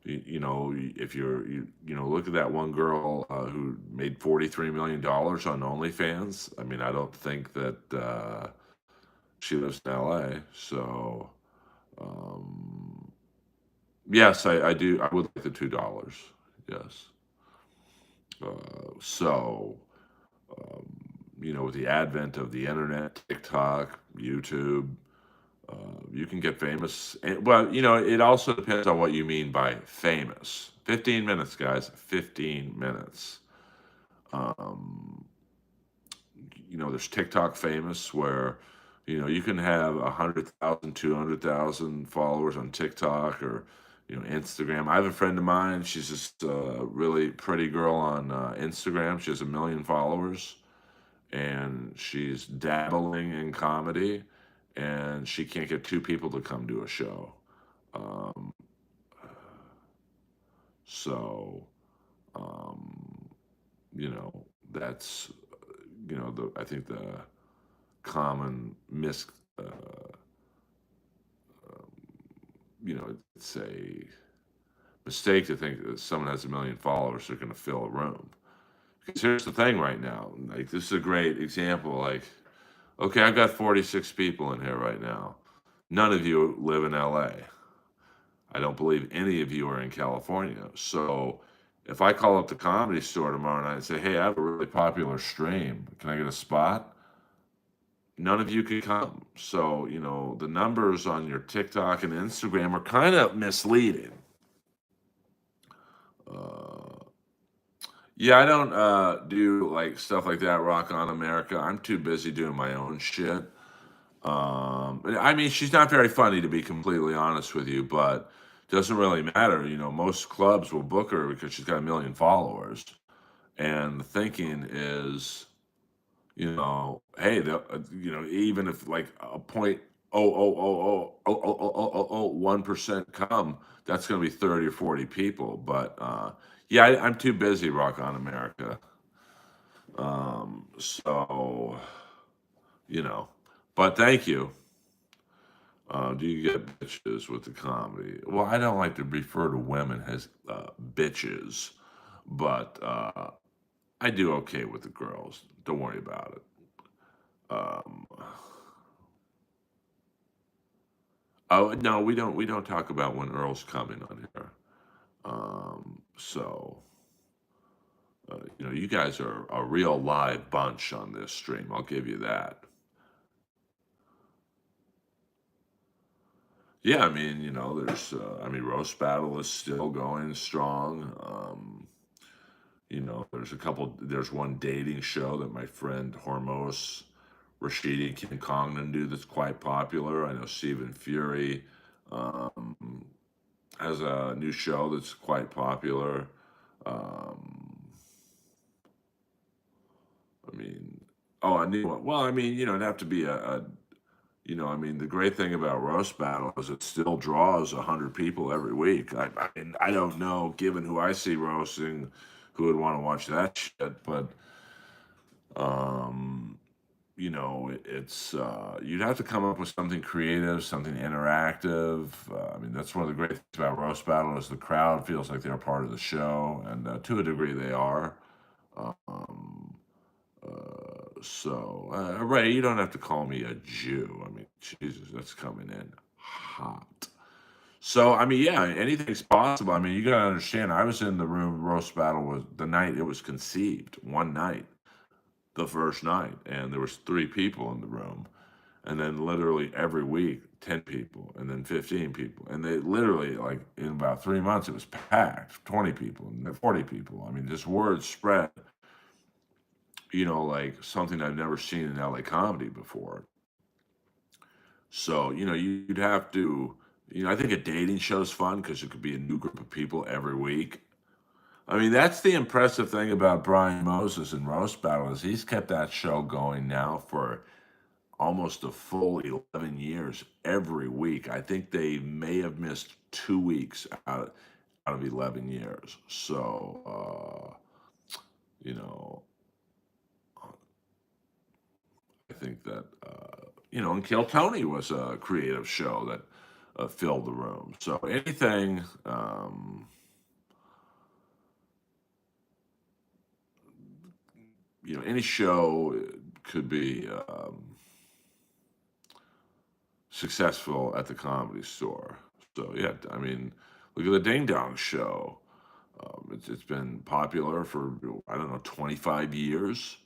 You know, if look at that one girl who made $43 million on OnlyFans. I mean, I don't think that she lives in LA. So, um, yes, I do. I would like the $2. Yes. So, um, with the advent of the internet, TikTok, YouTube, you can get famous. And, well, it also depends on what you mean by famous. 15 minutes, guys. 15 minutes. Um, there's TikTok famous where, you can have 100,000, 200,000 followers on TikTok or, Instagram. I have a friend of mine. She's just a really pretty girl on Instagram. She has 1 million followers and she's dabbling in comedy and she can't get two people to come to a show. Um, so, um, you know, that's, I think the common uh, um, it's a mistake to think that someone has 1 million followers, they're going to fill a room. Because here's the thing right now, like, this is a great example. Like, okay, I've got 46 people in here right now. None of you live in LA. I don't believe any of you are in California. So if I call up the Comedy Store tomorrow night and say, hey, I have a really popular stream, can I get a spot? None of you can come. So, the numbers on your TikTok and Instagram are kind of misleading. Uh, yeah, I don't do like stuff like that, Rock on America. I'm too busy doing my own shit. I mean, she's not very funny to be completely honest with you, but doesn't really matter. Most clubs will book her because she's got 1 million followers. And the thinking is, hey, even if like a point oh oh oh oh oh oh oh oh oh 1% come, that's going to be 30 or 40 people. But yeah, I'm too busy, Rock on America. So you know, but thank you. Do you get bitches with the comedy? Well, I don't like to refer to women as bitches, but I do okay with the girls. Don't worry about it. Um, oh no, we don't talk about when Earl's coming on here. So you guys are a real live bunch on this stream. I'll give you that. Yeah, I mean, I mean, roast battle is still going strong. There's one dating show that my friend Hormos Rashidi and Kim Congdon do that's quite popular. I know Stephen Fury um, has a new show that's quite popular. Um, I mean, oh, a new one. Well, I mean, it'd have to be I mean, the great thing about roast battle is it still draws 100 people every week. I mean, I don't know, given who I see roasting, who would want to watch that shit, but um, it's you'd have to come up with something creative, something interactive. I mean, that's one of the great things about roast battle is the crowd feels like they're part of the show, and to a degree they are. Um, Ray, you don't have to call me a Jew. I mean, Jesus, that's coming in hot. So, I mean, yeah, anything's possible. I mean, you gotta understand. I was in the room. Roast battle was the night it was conceived. One night, the first night, and there was 3 people in the room, and then literally every week, 10 people, and then 15 people, and they literally like in about 3 months it was packed. 20 people and then 40 people. I mean, this word spread. Like something I've never seen in LA comedy before. So, you'd have to, I think a dating show is fun because it could be a new group of people every week. I mean, that's the impressive thing about Brian Moses and Roast Battle is he's kept that show going now for almost a full 11 years every week. I think they may have missed 2 weeks out of 11 years. So, you know, I think that, and Kill Tony was a creative show that filled the room. So anything, any show could be successful at the Comedy Store. So yeah, I mean, look at the Ding Dong Show. It's been popular for I don't know 25 years.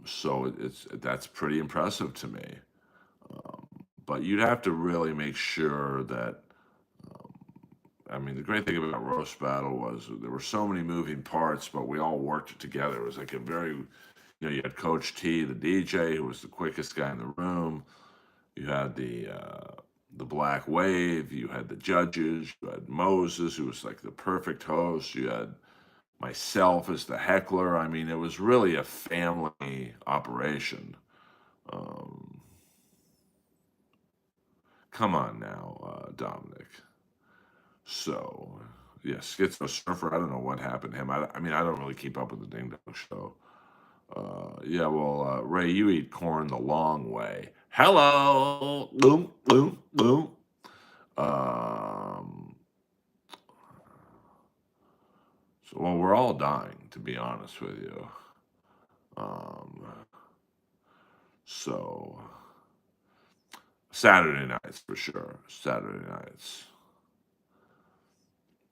So that's pretty impressive to me. Um, but you'd have to really make sure that. I mean, the great thing about Roast Battle was there were so many moving parts, but we all worked together. It was like a very, you had Coach T, the DJ, who was the quickest guy in the room. You had the Black Wave. You had the judges. You had Moses, who was like the perfect host. You had myself as the heckler. I mean, it was really a family operation. Um, Come on now, Dominic. So, yeah, Schizo Surfer. I don't know what happened to him. I mean, I don't really keep up with the Ding Dong Show. Yeah, well, Ray, you eat corn the long way. Hello, boom, boom, boom. Um, well, we're all dying, to be honest with you. Um, so Saturday nights for sure. Saturday nights.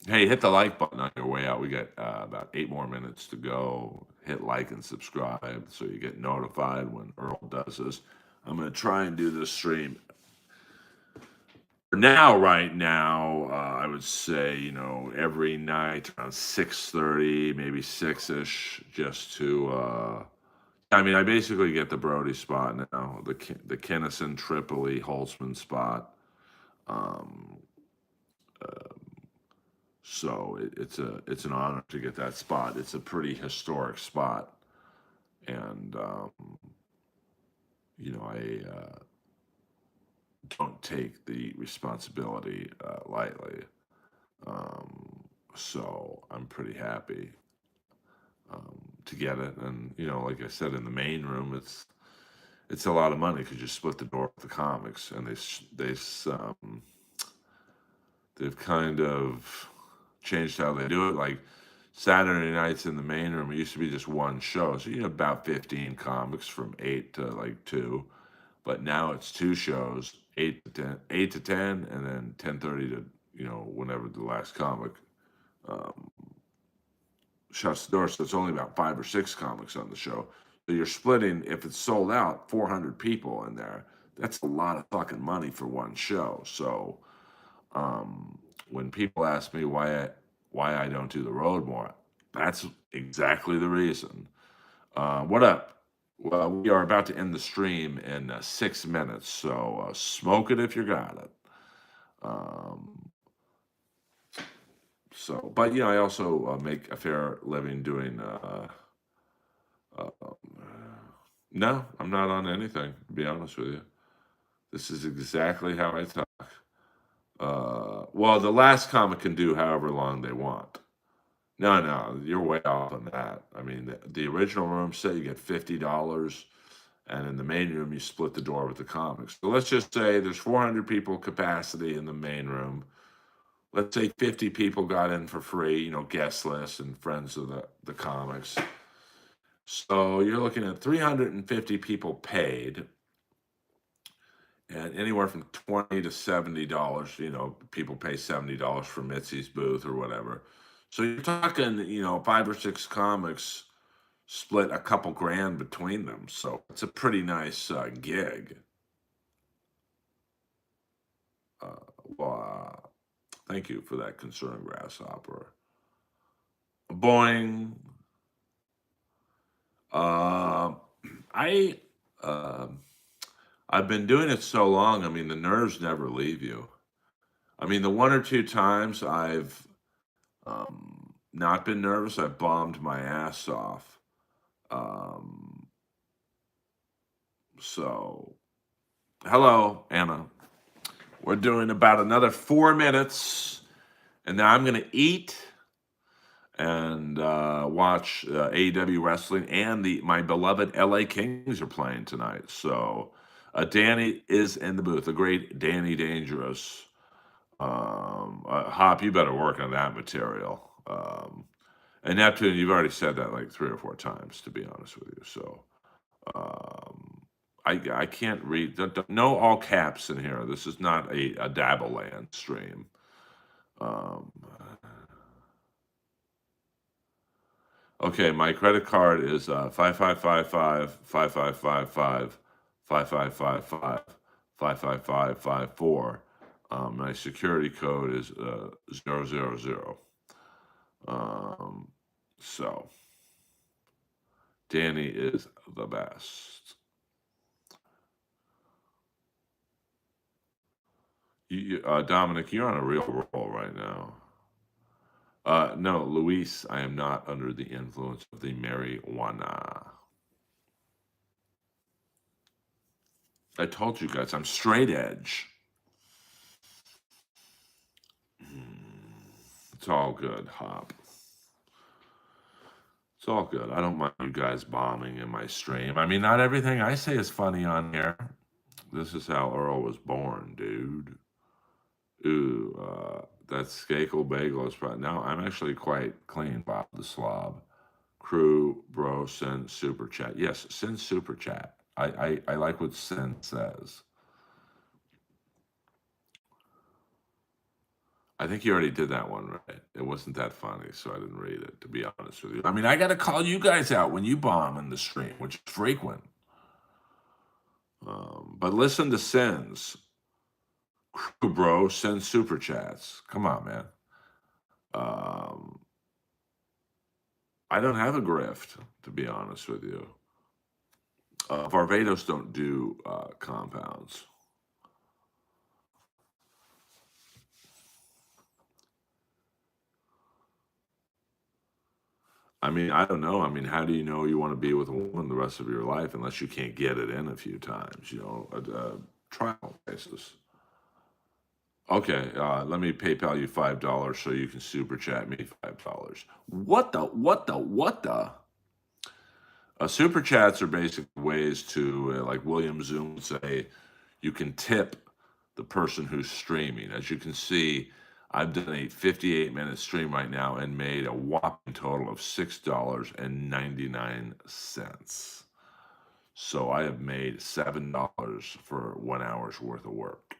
Hey, hit the like button on your way out. We got about 8 more minutes to go. Hit like and subscribe so you get notified when Earl does this. I'm going to try and do this stream now. Right now, I would say every night around 6:30, maybe 6ish, just to. I mean, I basically get the Brody spot now, the Kennison Tripoli Holtzman spot. Um, uh, So it's an honor to get that spot. It's a pretty historic spot, and I don't take the responsibility lightly. So I'm pretty happy to get it, and like I said, in the main room, it's a lot of money because you split the door with the comics, and they've kind of changed how they do it. Like Saturday nights in the main room, it used to be just one show. So about 15 comics from 8 to like 2. But now it's two shows, 8 to 10, and then 10:30 to, whenever the last comic um, shuts the door. So it's only about 5 or 6 comics on the show. So you're splitting, if it's sold out, 400 people in there. That's a lot of fucking money for one show. So when people ask me why I don't do the road more, that's exactly the reason. What up? Well, we are about to end the stream in 6 minutes, so smoke it if you got it. Um, but I also make a fair living doing. Uh, no, I'm not on anything. To be honest with you, this is exactly how I talk. Well, the last comic can do however long they want. No, no, you're way off on that. I mean, the original room set you get $50, and in the main room you split the door with the comics. So let's just say there's 400 people capacity in the main room. Let's say 50 people got in for free, guest lists and friends of the comics. So you're looking at 350 people paid, and anywhere from $20 to $70. People pay $70 for Mitzi's booth or whatever. So you're talking, 5 or 6 comics split a couple grand between them. So it's a pretty nice gig. Well, thank you for that concern, Grasshopper. Boing. I I've been doing it so long. I mean, the nerves never leave you. I mean, the 1 or 2 times I've not been nervous. I've bombed my ass off. Um, so, hello, Anna. We're doing about another 4 minutes, and then I'm going to eat and watch AEW wrestling, and my beloved LA Kings are playing tonight. So, Danny is in the booth, the great Danny Dangerous. Hop, you better work on that material. And Neptune, you've already said that like 3 or 4 times, to be honest with you. So um, I can't read. No all caps in here. This is not a Dabbleland stream. Um, okay, my credit card is 5555 5555 My security code is 000. Um, so Danny is the best. Dominic, you're on a real roll right now. No, Luis, I am not under the influence of the marijuana. I told you guys, I'm straight edge. It's all good, Hop. It's all good. I don't mind you guys bombing in my stream. I mean, not everything I say is funny on here. This is how Earl was born, dude. Ooh, that Skakel bagel is probably. No, I'm actually quite clean, Bob the Slob. Crew, bro, send super chat. Yes, send super chat. I like what Sin says. I think you already did that one, right? It wasn't that funny, so I didn't read it, to be honest with you. I mean, I got to call you guys out when you bomb in the stream, which is frequent. But listen to Sin's. Crew, bro, send super chats. Come on, man. I don't have a grift, to be honest with you. Barbados don't do compounds. I mean, I don't know. I mean, how do you know you want to be with a woman the rest of your life unless you can't get it in a few times, trial basis. Okay, let me PayPal you $5 so you can super chat me $5. What the? Super chats are basic ways to, like William Zoom would say, you can tip the person who's streaming. As you can see, I've done a 58-minute stream right now and made a whopping total of $6.99. So I have made $7 for 1 hour's worth of work.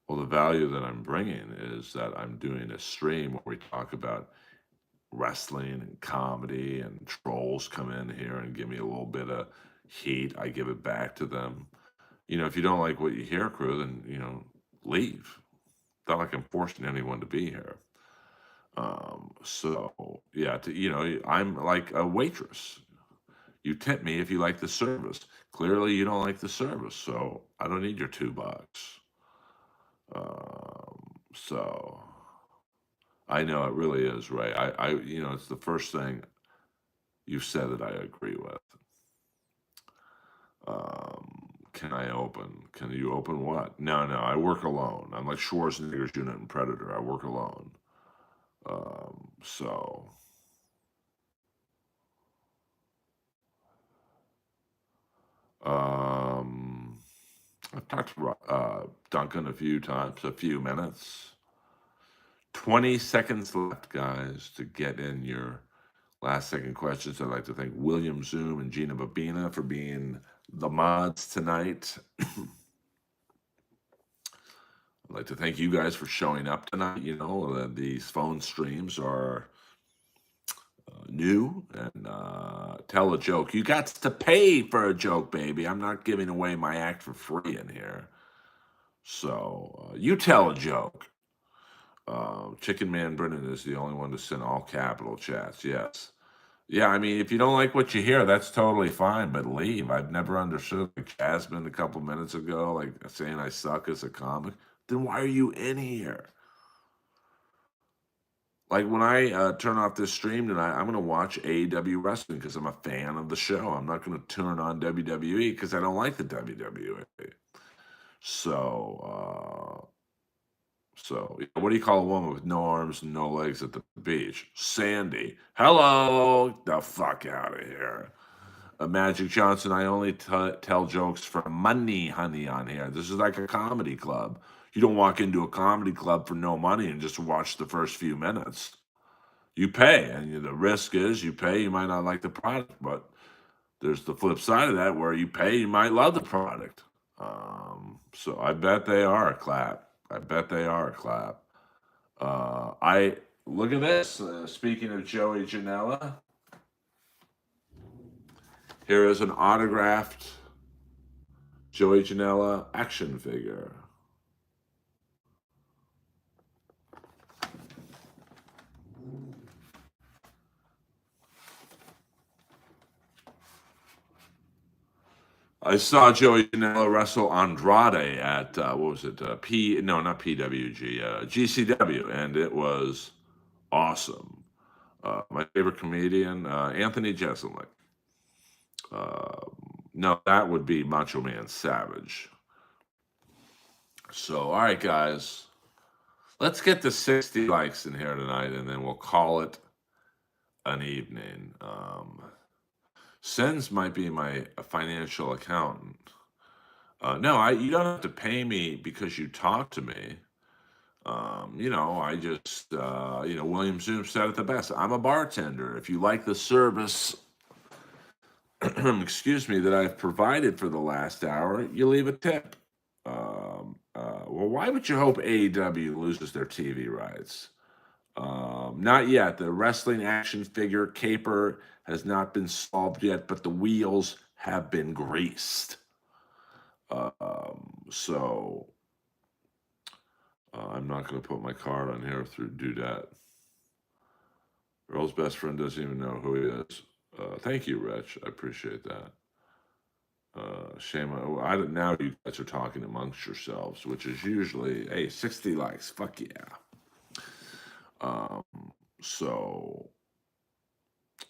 Well, the value that I'm bringing is that I'm doing a stream where we talk about wrestling and comedy, and trolls come in here and give me a little bit of heat. I give it back to them. If you don't like what you hear, crew, then, leave. It's not like I'm forcing anyone to be here. So yeah, I'm like a waitress. You tip me if you like the service. Clearly, you don't like the service, so I don't need your $2. So I know it really is, Ray. It's the first thing you've said that I agree with. Can I open? Can you open what? No, I work alone. I'm like Schwarzenegger's unit in Predator. I work alone. So I've talked to Duncan a few times, a few minutes. 20 seconds left, guys, to get in your last second questions. I'd like to thank William Zoom and Gina Babina for being the mods tonight. I'd like to thank you guys for showing up tonight. These phone streams are new, and tell a joke. You got to pay for a joke, baby. I'm not giving away my act for free in here. So you tell a joke. Chicken Man Brennan is the only one to send all capital chats. Yes. Yeah, I mean, if you don't like what you hear, that's totally fine, but leave. I've never understood, like Jasmine a couple minutes ago, like saying I suck as a comic. then why are you in here? Like when I turn off this stream tonight, I'm going to watch AEW wrestling because I'm a fan of the show. I'm not going to turn on WWE because I don't like the WWE. So, what do you call a woman with no arms and no legs at the beach? Sandy. Hello, the fuck out of here. Magic Johnson, I only tell jokes for money, honey, on here. This is like a comedy club. You don't walk into a comedy club for no money and just watch the first few minutes. You pay, and the risk is you pay, you might not like the product, but there's the flip side of that where you pay, you might love the product. So I bet they are a clap. I bet they are a clap. I look at this. Speaking of Joey Janela, here is an autographed Joey Janela action figure. I saw Joey Janela wrestle Andrade at what was it? Not PWG, GCW, and it was awesome. My favorite comedian, Anthony Jeselnik. No, that would be Macho Man Savage. So, all right, guys, let's get to 60 likes in here tonight, and then we'll call it an evening. Sens might be my financial accountant. No, you don't have to pay me because you talk to me. I just, William Zoom said it the best. I'm a bartender. If you like the service, excuse me, that I've provided for the last hour, you leave a tip. Well, why would you hope AEW loses their TV rights? Not yet. The wrestling action figure caper has not been solved yet, but the wheels have been greased. So I'm not going to put my card on here through Dudette. Earl's best friend doesn't even know who he is. Thank you, Rich. I appreciate that. Shame. Now you guys are talking amongst yourselves, which is usually, hey, 60 likes. Fuck yeah. So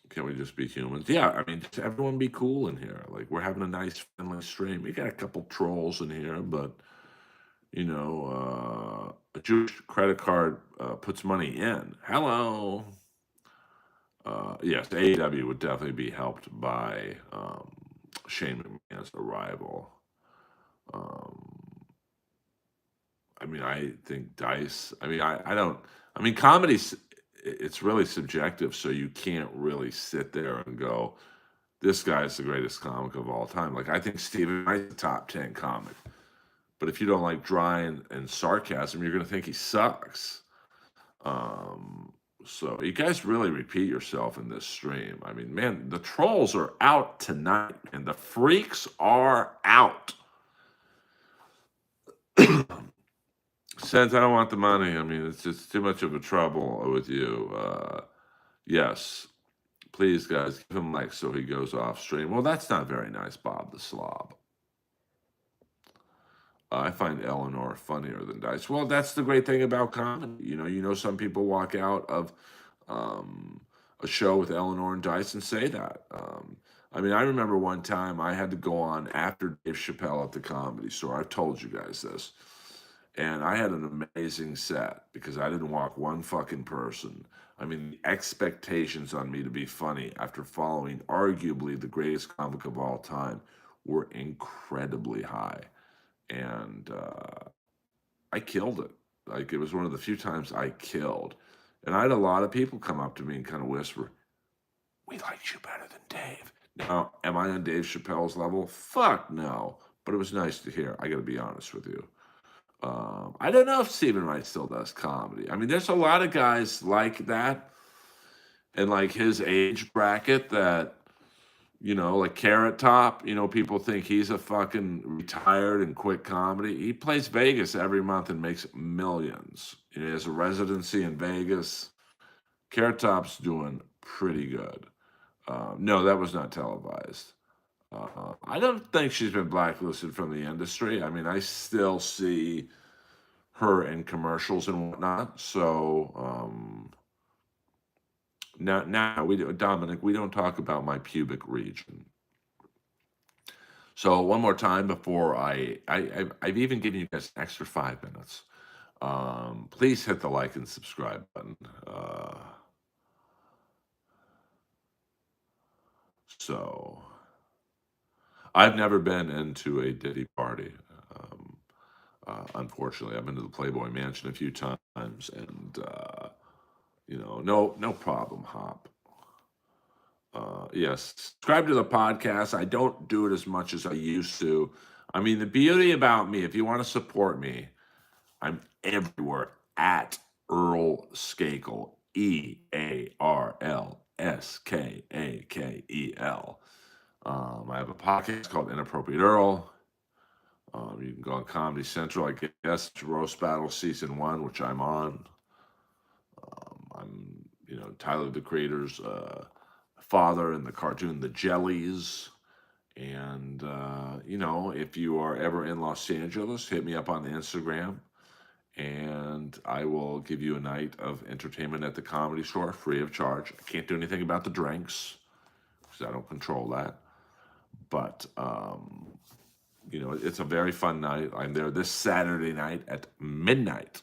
can we just be humans? Yeah, I mean, just everyone be cool in here. Like we're having a nice, friendly stream. We got a couple trolls in here, but a Jewish credit card puts money in. Hello. Yes, AEW would definitely be helped by Shane McMahon's arrival. I mean, I think Dice. I mean, I don't. I mean, comedy's it's really subjective, so you can't really sit there and go, "This guy's the greatest comic of all time." Like I think Stephen Knight's a top 10 comic, but if you don't like dry and sarcasm, you're going to think he sucks. So you guys really repeat yourself in this stream. I mean, man, the trolls are out tonight, and the freaks are out. Since I don't want the money, I mean, it's just too much of a trouble with you. Yes, please, guys, give him likes so he goes off stream. Well, that's not very nice, Bob the Slob. I find Eleanor funnier than Dice. Well, that's the great thing about comedy. Some people walk out of a show with Eleanor and Dice and say that. I mean, I remember one time I had to go on after Dave Chappelle at the Comedy Store. I've told you guys this. And I had an amazing set because I didn't walk one fucking person. I mean, the expectations on me to be funny after following arguably the greatest comic of all time were incredibly high. And I killed it. Like, it was one of the few times I killed. And I had a lot of people come up to me and kind of whisper, "We liked you better than Dave." Now, am I on Dave Chappelle's level? Fuck no. But it was nice to hear. I got to be honest with you. I don't know if Stephen Wright still does comedy. I mean, there's a lot of guys like that and like his age bracket that, like Carrot Top, people think he's a fucking retired and quit comedy. He plays Vegas every month and makes millions. He has a residency in Vegas. Carrot Top's doing pretty good. No, that was not televised. I don't think she's been blacklisted from the industry. I mean, I still see her in commercials and whatnot. So now Dominic, we don't talk about my pubic region. So one more time before I've even given you guys an extra 5 minutes. Please hit the like and subscribe button. So I've never been into a Diddy party. Um, Unfortunately, I've been to the Playboy Mansion a few times, and no problem, Hop. Yes, subscribe to the podcast. I don't do it as much as I used to. I mean, the beauty about me, if you want to support me, I'm everywhere at Earl Skakel, EARLSKAKEL. I have a podcast called Inappropriate Earl. You can go on Comedy Central, I guess, to Roast Battle Season 1, which I'm on. I'm, Tyler, the Creator's father in the cartoon The Jellies. And, if you are ever in Los Angeles, hit me up on the Instagram, and I will give you a night of entertainment at the Comedy Store free of charge. I can't do anything about the drinks because I don't control that. But, it's a very fun night. I'm there this Saturday night at midnight.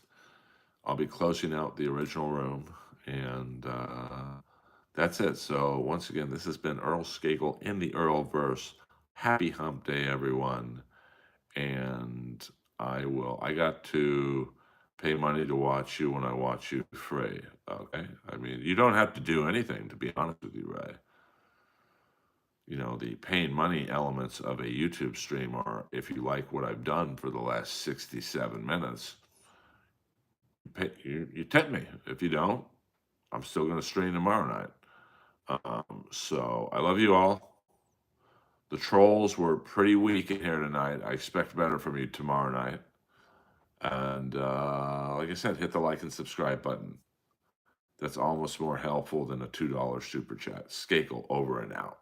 I'll be closing out the original room, and that's it. So once again, this has been Earl Skakel in the Earlverse. Happy Hump Day, everyone. And I got to pay money to watch you when I watch you free. Okay? I mean, you don't have to do anything, to be honest with you, Ray. The paying money elements of a YouTube stream are, if you like what I've done for the last 67 minutes, you tip me. If you don't, I'm still going to stream tomorrow night. So I love you all. The trolls were pretty weak in here tonight. I expect better from you tomorrow night. And like I said, hit the like and subscribe button. That's almost more helpful than a $2 super chat. Skakel over and out.